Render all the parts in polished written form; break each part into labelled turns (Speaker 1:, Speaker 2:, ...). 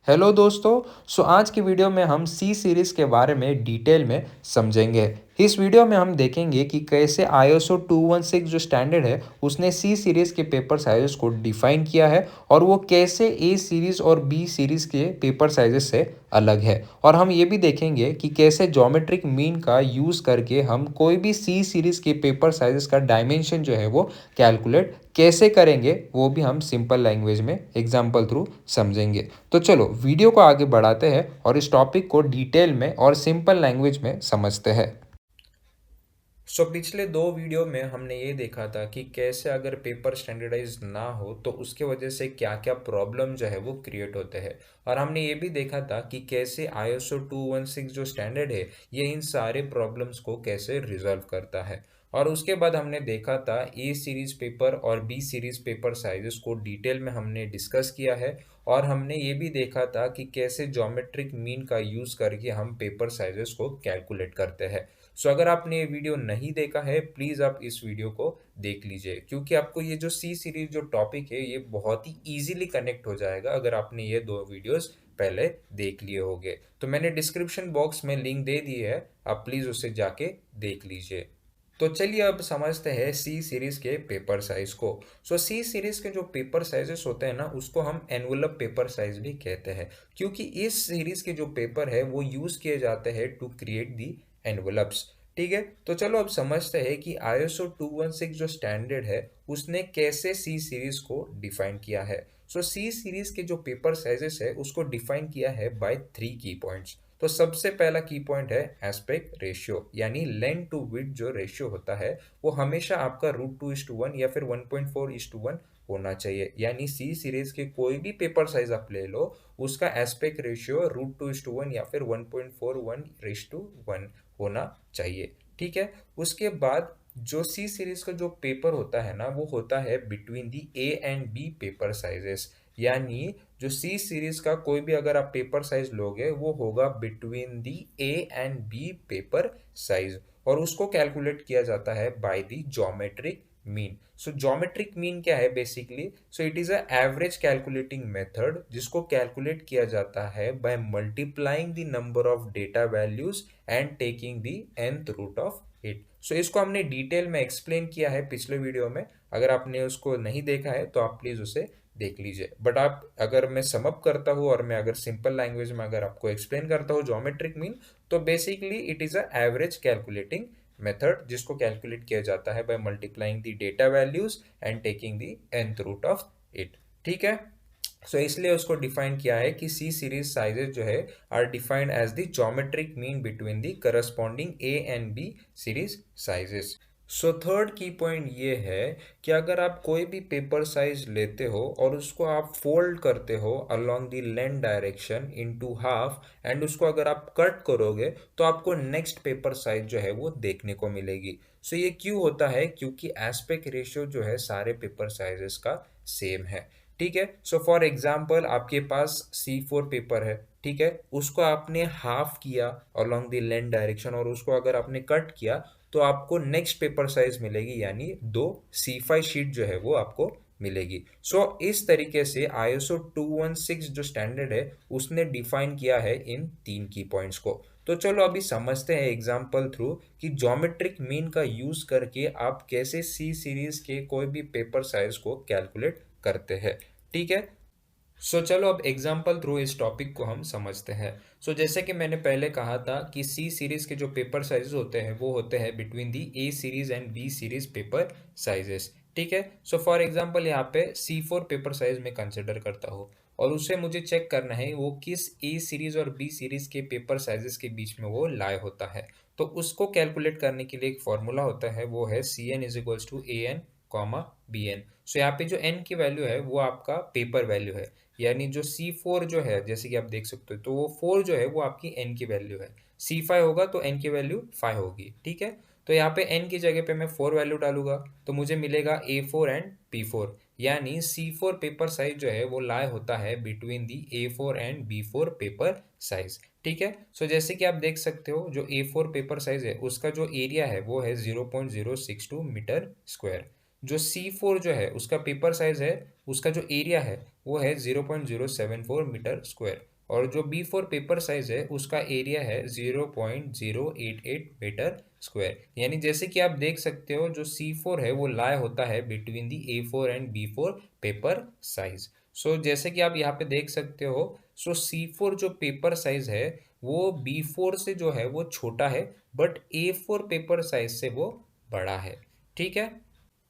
Speaker 1: Hello दोस्तों। आज की वीडियो में हम सी सीरीज़ के बारे में डिटेल में समझेंगे। इस वीडियो में हम देखेंगे कि कैसे आईएसओ 216 जो स्टैंडर्ड है उसने सी सीरीज़ के पेपर साइज़ को डिफ़ाइन किया है और वो कैसे ए सीरीज़ और बी सीरीज़ के पेपर साइज़ से अलग है। और हम ये भी देखेंगे कि कैसे ज्योमेट्रिक मीन का यूज़ करके हम कोई भी सी सीरीज़ के पेपर साइज़ का डायमेंशन जो है वो कैलकुलेट कैसे करेंगे, वो भी हम सिंपल लैंग्वेज में एग्जाम्पल थ्रू समझेंगे। तो चलो वीडियो को आगे बढ़ाते हैं और इस टॉपिक को डिटेल में और सिंपल लैंग्वेज में समझते हैं। पिछले दो वीडियो में हमने ये देखा था कि कैसे अगर पेपर स्टैंडर्डाइज ना हो तो उसके वजह से क्या क्या प्रॉब्लम जो है वो क्रिएट होते हैं। और हमने ये भी देखा था कि कैसे आईएसओ 216 जो स्टैंडर्ड है ये इन सारे प्रॉब्लम्स को कैसे रिजॉल्व करता है। और उसके बाद हमने देखा था ए सीरीज पेपर और बी सीरीज पेपर साइजेस को डिटेल में हमने डिस्कस किया है। और हमने ये भी देखा था कि कैसे ज्योमेट्रिक मीन का यूज़ करके हम पेपर साइजेस को कैलकुलेट करते हैं। अगर आपने ये वीडियो नहीं देखा है प्लीज़ आप इस वीडियो को देख लीजिए, क्योंकि आपको ये जो सी सीरीज जो टॉपिक है ये बहुत ही इजीली कनेक्ट हो जाएगा अगर आपने ये दो वीडियोस पहले देख लिए होंगे। तो मैंने डिस्क्रिप्शन बॉक्स में लिंक दे दी है, आप प्लीज़ उसे जाके देख लीजिए। तो चलिए अब समझते हैं सी सीरीज के पेपर साइज को। सी सीरीज के जो पेपर साइजेस होते हैं ना उसको हम एनवलप पेपर साइज भी कहते हैं, क्योंकि इस सीरीज के जो पेपर है वो यूज किए जाते हैं टू क्रिएट दी एनवलप्स। ठीक है, तो चलो अब समझते हैं कि आईएसओ 216 जो स्टैंडर्ड है उसने कैसे सी सीरीज को डिफाइन किया है। सी सीरीज के जो पेपर साइजेस है उसको डिफाइन किया है बाय 3 की पॉइंट्स। तो सबसे पहला की पॉइंट है एस्पेक्ट रेशियो, यानी लेंथ टू विड्थ जो रेशियो होता है वो हमेशा आपका √2:1 या फिर 1.4:1 होना चाहिए। यानी सी सीरीज के कोई भी पेपर साइज आप ले लो उसका एस्पेक्ट रेशियो √2:1 या फिर 1.41:1 होना चाहिए। ठीक है, उसके बाद जो सी सीरीज का जो पेपर होता है ना वो होता है between the A and B paper sizes. यानी जो सी सीरीज का कोई भी अगर आप पेपर साइज लोगे वो होगा between the A and B paper size, और उसको कैलकुलेट किया जाता है by the geometric mean. Geometric mean क्या है basically? It is a average calculating method जिसको कैलकुलेट किया जाता है by multiplying the number of data values and taking the nth root of it. इसको हमने डिटेल में एक्सप्लेन किया है पिछले वीडियो में, अगर आपने उसको नहीं देखा है तो आप प्लीज उसे देख लीजिए। बट आप अगर मैं समअप करता हूँ और मैं अगर सिंपल लैंग्वेज में अगर आपको एक्सप्लेन करता हूँ ज्योमेट्रिक मीन, तो basically it is a average calculating method जिसको कैलकुलेट किया जाता है by multiplying the data values and taking the nth root of it. ठीक है, इसलिए उसको डिफाइन किया है कि सी सीरीज साइजेस जो है are defined as the geometric mean between the corresponding A and B series sizes. Third की पॉइंट ये है कि अगर आप कोई भी पेपर साइज लेते हो और उसको आप फोल्ड करते हो along the length direction into half and उसको अगर आप कट करोगे तो आपको नेक्स्ट पेपर साइज जो है वो देखने को मिलेगी। ये क्यों होता है? क्योंकि एस्पेक्ट रेशियो जो है सारे पेपर साइजेस का सेम है। ठीक है, फॉर एग्जाम्पल आपके पास C4 पेपर है, ठीक है, उसको आपने हाफ किया अलोंग द लेंथ डायरेक्शन और उसको अगर आपने कट किया तो आपको नेक्स्ट पेपर साइज मिलेगी, यानी दो C5 शीट जो है वो आपको मिलेगी। इस तरीके से आईएसओ 216 जो स्टैंडर्ड है उसने डिफाइन किया है इन 3 की पॉइंट्स को। तो चलो अभी समझते हैं एग्जाम्पल थ्रू कि ज्योमेट्रिक मीन का यूज करके आप कैसे सी सीरीज के कोई भी पेपर साइज को कैलकुलेट करते हैं। ठीक है, चलो अब एग्जाम्पल थ्रू इस टॉपिक को हम समझते हैं। जैसे कि मैंने पहले कहा था कि सी सीरीज के जो पेपर साइजेस होते हैं वो होते हैं between the A series and B series paper sizes. ठीक है, फॉर एग्जांपल यहाँ पे C4 पेपर साइज में कंसिडर करता हूँ और उसे मुझे चेक करना है वो किस ए सीरीज और बी सीरीज के पेपर साइजेस के बीच में वो लाए होता है। तो उसको कैलकुलेट करने के लिए एक फॉर्मूला होता है, वो है CN is equals to AN comma BN। यहाँ पे जो n की वैल्यू है वो आपका पेपर वैल्यू है, यानी जो C4 जो है जैसे कि आप देख सकते हो तो वो 4 जो है वो आपकी n की वैल्यू है। C5 होगा तो n की वैल्यू 5 होगी। ठीक है, तो यहाँ पे n की जगह पे मैं 4 वैल्यू डालूंगा तो मुझे मिलेगा A4 एंड P4, यानी C4 पेपर साइज जो है वो लाए होता है between the A4 and B4 paper size. ठीक है, जैसे कि आप देख सकते हो जो A4 पेपर साइज है उसका जो एरिया है वो है 0.062 मीटर स्क्वायर। जो C4 जो है उसका पेपर साइज है, उसका जो एरिया है वो है 0.074 मीटर स्क्वायर, और जो B4 पेपर साइज है उसका एरिया है 0.088 मीटर स्क्वायर। यानी जैसे कि आप देख सकते हो, जो C4 है वो लाई होता है between the A4 and B4 paper size. So जैसे कि आप यहाँ पे देख सकते हो, सो C4 जो पेपर साइज है वो B4 से जो है वो छोटा है, बट A4 पेपर साइज से वो बड़ा है। ठीक है।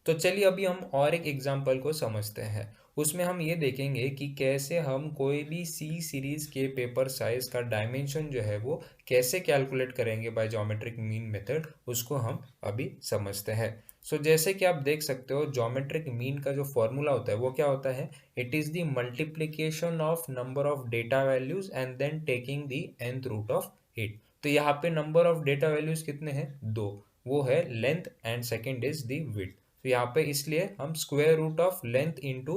Speaker 1: तो चलिए अभी हम और एक एग्जांपल को समझते हैं। उसमें हम ये देखेंगे कि कैसे हम कोई भी सी सीरीज के पेपर साइज का डायमेंशन जो है वो कैसे कैलकुलेट करेंगे बाय ज्योमेट्रिक मीन मेथड, उसको हम अभी समझते हैं। सो जैसे कि आप देख सकते हो, ज्योमेट्रिक मीन का जो फॉर्मूला होता है वो क्या होता है? It is the multiplication of number of data values and then taking the nth root of it. तो यहाँ पे नंबर ऑफ डेटा वैल्यूज कितने हैं? दो। वो है length and second is the width. तो यहाँ पे इसलिए हम square root of length into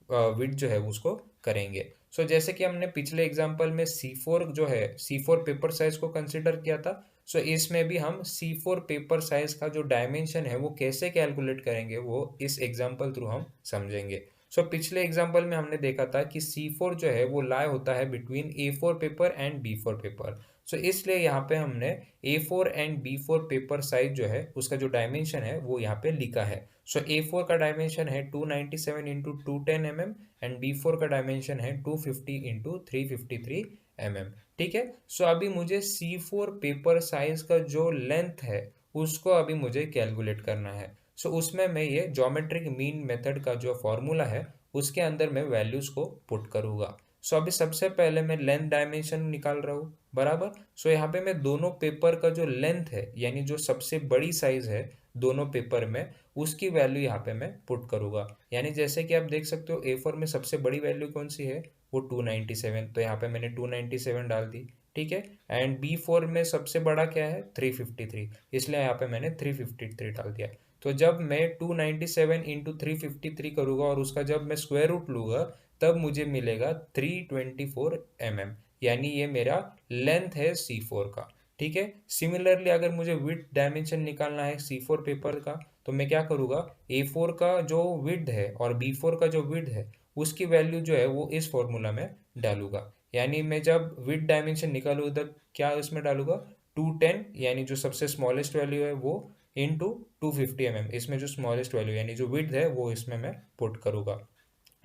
Speaker 1: width जो है उसको करेंगे। सो जैसे कि हमने पिछले एग्जांपल में C4 जो है, C4 पेपर साइज को कंसिडर किया था। सो इसमें भी हम C4 पेपर साइज का जो डायमेंशन है वो कैसे कैलकुलेट करेंगे, वो इस एग्जांपल थ्रू हम समझेंगे। सो पिछले एग्जांपल में हमने देखा था कि C4 जो है वो लाई होता है between A4 paper and B4 paper. So इसलिए यहाँ पे हमने A4 and B4 paper size जो है उसका जो डायमेंशन है वो यहाँ पे लिखा है। सो A4 का डायमेंशन है 297 इंटू 210 mm, एंड B4 का डायमेंशन है 250 इंटू 353 mm। ठीक है। सो अभी मुझे C4 पेपर साइज का जो लेंथ है उसको अभी मुझे कैलकुलेट करना है। सो उसमें मैं ये ज्योमेट्रिक मीन मेथड का जो फॉर्मूला है उसके अंदर मैं वैल्यूज को पुट करूँगा। सो अभी सबसे पहले मैं लेंथ डायमेंशन निकाल रहा हूँ, बराबर। सो यहाँ पे मैं दोनों पेपर का जो लेंथ है, यानी जो सबसे बड़ी साइज है दोनों पेपर में, उसकी वैल्यू यहाँ पे मैं पुट करूँगा। यानी जैसे कि आप देख सकते हो, A4 में सबसे बड़ी वैल्यू कौन सी है? वो 297, तो यहाँ पे मैंने 297 डाल दी। ठीक है। एंड B4 में सबसे बड़ा क्या है? 353, इसलिए यहाँ पे मैंने 353 डाल दिया। तो जब मैं 297 इंटू 353 करूँगा और उसका जब मैं स्क्वायर रूट लूँगा, तब मुझे मिलेगा 324 mm। यानी ये मेरा लेंथ है C4 का। ठीक है। सिमिलरली अगर मुझे विड्थ डायमेंशन निकालना है C4 पेपर का, तो मैं क्या करूँगा? A4 का जो विड्थ है और B4 का जो विड्थ है उसकी वैल्यू जो है वो इस फॉर्मूला में डालूंगा। यानी मैं जब विड्थ डायमेंशन निकालूँ तब क्या उसमें डालूंगा? 210, यानी जो सबसे स्मॉलेस्ट वैल्यू है वो, इंटू 250 mm, इसमें जो स्मॉलेस्ट वैल्यू यानी जो विड्थ है वो इसमें मैं पुट करूँगा,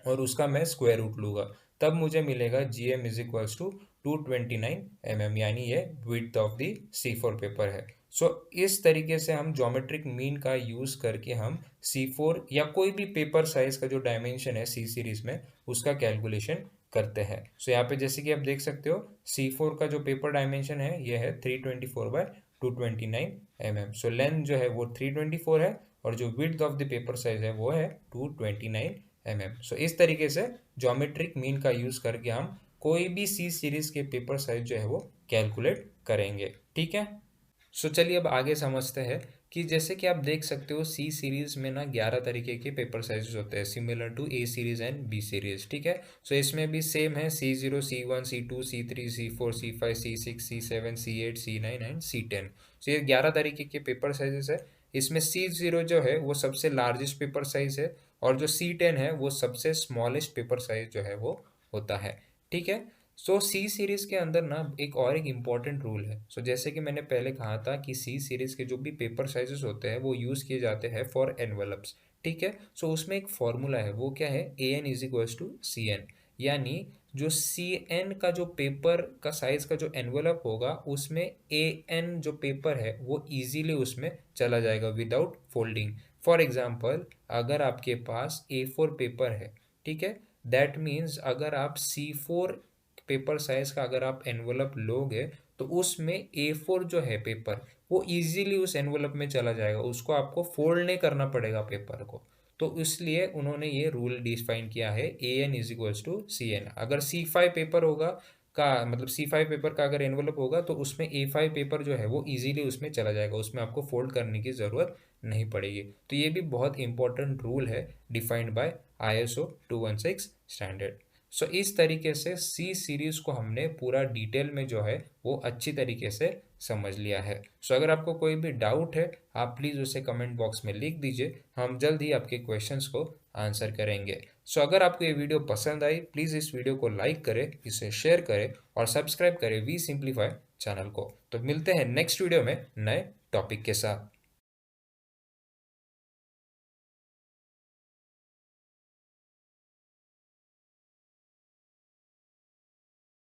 Speaker 1: और उसका मैं स्क्वायर रूट लूँगा। तब मुझे मिलेगा GM is equals to 229 mm, यानी ये width of the C4 paper है। सो इस तरीके से हम ज्योमेट्रिक मीन का यूज़ करके हम C4 या कोई भी पेपर साइज का जो डायमेंशन है C सीरीज में उसका कैलकुलेशन करते हैं। सो यहाँ पे जैसे कि आप देख सकते हो, C4 का जो पेपर डायमेंशन है ये है 324/229 mm। सो लेंथ जो है वो 324 है, और जो width of the paper size है वो है 229 mm। सो इस तरीके से ज्योमेट्रिक मीन का यूज़ करके हम कोई भी C सीरीज के पेपर साइज जो है वो कैलकुलेट करेंगे। ठीक है। सो चलिए अब आगे समझते हैं कि जैसे कि आप देख सकते हो, सी सीरीज में ना 11 तरीके के पेपर साइजेस होते हैं, similar to A series and B series. ठीक है। सो इसमें भी सेम है, C0, C1, C2, C3, C4, C5, C6, C7, C8, C9 and C10। सो ये 11 तरीके के पेपर साइजेस है। इसमें C0 जो है वो सबसे लार्जेस्ट पेपर साइज है, और जो C10 है वो सबसे स्मॉलेस्ट पेपर साइज जो है वो होता है। ठीक है। सो सी सीरीज के अंदर ना एक इम्पॉर्टेंट रूल है। सो जैसे कि मैंने पहले कहा था कि सी सीरीज के जो भी पेपर साइजेस होते हैं वो यूज़ किए जाते हैं फॉर एनवलप्स। ठीक है। सो उसमें एक फॉर्मूला है, वो क्या है? AN is equals to CN। यानी जो CN का जो पेपर का साइज का जो एनवलप होगा उसमें AN जो पेपर है वो इजीली उसमें चला जाएगा विदाउट फोल्डिंग। फॉर एग्जाम्पल, अगर आपके पास A4 पेपर है, ठीक है, दैट मीन्स अगर आप C4 पेपर साइज का अगर आप एनवलप लोगे तो उसमें A4 जो है पेपर वो इजीली उस एनवलप में चला जाएगा, उसको आपको फोल्ड नहीं करना पड़ेगा पेपर को। तो इसलिए उन्होंने ये रूल डिफाइन किया है, AN is equals to CN। अगर C5 पेपर होगा का मतलब C5 पेपर का अगर एनवलप होगा तो उसमें A5 पेपर जो है वो इजीली उसमें चला जाएगा, उसमें आपको फोल्ड करने की ज़रूरत नहीं पड़ेगी। तो ये भी बहुत इंपॉर्टेंट रूल है डिफाइंड बाय ISO 216 स्टैंडर्ड। सो इस तरीके से सी सीरीज को हमने पूरा डिटेल में जो है वो अच्छी तरीके से समझ लिया है। सो अगर आपको कोई भी डाउट है आप प्लीज़ उसे कमेंट बॉक्स में लिख दीजिए, हम जल्द ही आपके क्वेश्चंस को आंसर करेंगे। सो अगर आपको ये वीडियो पसंद आई, प्लीज़ इस वीडियो को लाइक करें, इसे शेयर करें और सब्सक्राइब करें वी सिंप्लीफाई चैनल को। तो मिलते हैं नेक्स्ट वीडियो में नए टॉपिक के साथ।